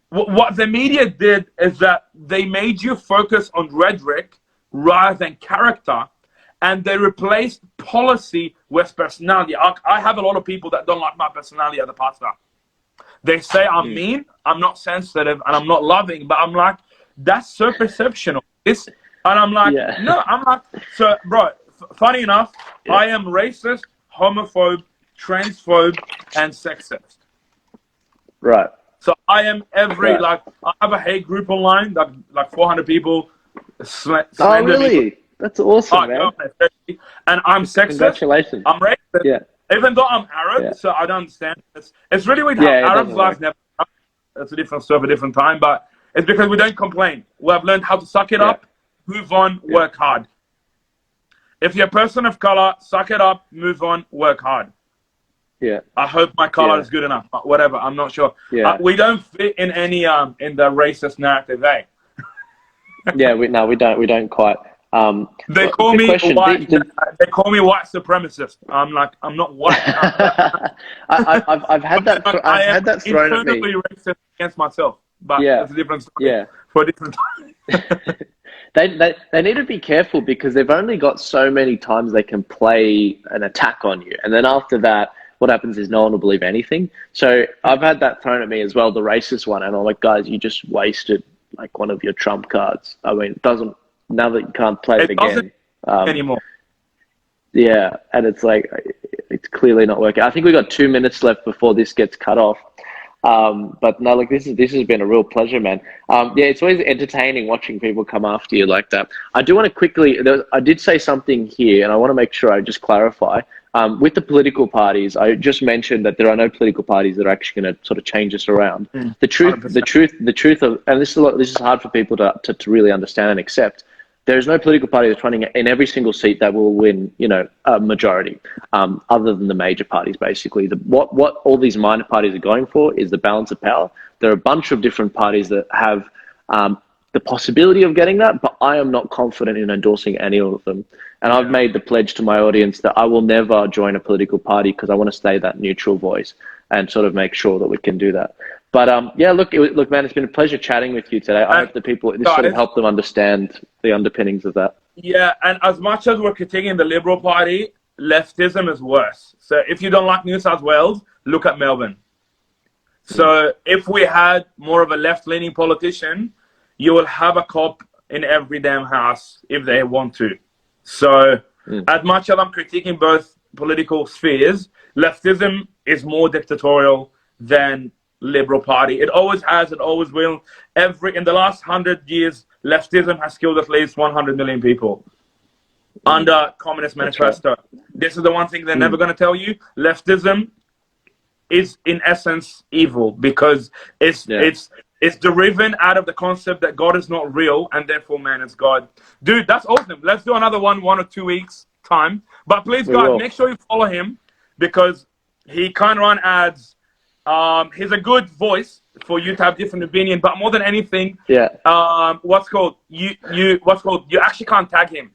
what the media did is that they made you focus on rhetoric rather than character, and they replaced policy with personality. I have a lot of people that don't like my personality as a pastor. They say I'm mean, I'm not sensitive, and I'm not loving, but I'm like, that's so perceptional. And I'm like, no, I'm like, so bro, funny enough, I am racist, homophobe, transphobe, and sexist. Right. So I am like, I have a hate group online, like 400 people. Oh, really? That's awesome, man. And I'm sexist. Congratulations. I'm racist. Yeah. Even though I'm Arab, so I don't understand. It's really weird how Arabs' lives never. That's a different story for a different time, but it's because we don't complain. We have learned how to suck it up, move on, work hard. If you're a person of color, suck it up, move on, work hard. Yeah. I hope my color is good enough, but whatever, I'm not sure. Yeah. We don't fit in any in the racist narrative, eh? Yeah, we don't quite. They call me white. They call me white supremacist. I'm like, I'm not white. I've had that. I've had that thrown at me. Internally racist against myself, but it's a different story for a different time. They need to be careful because they've only got so many times they can play an attack on you, and then after that, what happens is no one will believe anything. So I've had that thrown at me as well, the racist one, and I'm like, guys, you just wasted like one of your trump cards. I mean, it doesn't. Now that you can't play it again anymore. Yeah, and it's like, it's clearly not working. I think we got 2 minutes left before this gets cut off. But no, like this has been a real pleasure, man. Yeah, it's always entertaining watching people come after you like that. I do want to quickly, I did say something here, and I want to make sure I just clarify. With the political parties, I just mentioned that there are no political parties that are actually going to sort of change us around. The truth of, and this is hard for people to really understand and accept. There is no political party that's running in every single seat that will win, a majority, other than the major parties, basically. What all these minor parties are going for is the balance of power. There are a bunch of different parties that have the possibility of getting that, but I am not confident in endorsing any of them. And I've made the pledge to my audience that I will never join a political party because I want to stay that neutral voice and sort of make sure that we can do that. But yeah, look, man, it's been a pleasure chatting with you today. I hope the people, this sort of helped them understand the underpinnings of that. Yeah, and as much as we're critiquing the Liberal Party, leftism is worse. So if you don't like New South Wales, look at Melbourne. So if we had more of a left-leaning politician, you will have a cop in every damn house if they want to. So as much as I'm critiquing both political spheres, leftism is more dictatorial than Liberal Party. It always has, it always will. In the last 100 years, leftism has killed at least 100 million people under Communist Manifesto. Right. This is the one thing they're never going to tell you. Leftism is in essence evil because it's derived out of the concept that God is not real and therefore man is God. Dude, that's awesome. Let's do another 1 or 2 weeks time. But please, guys, make sure you follow him because he can't run ads. He's a good voice for you to have different opinion, but more than anything, you actually can't tag him.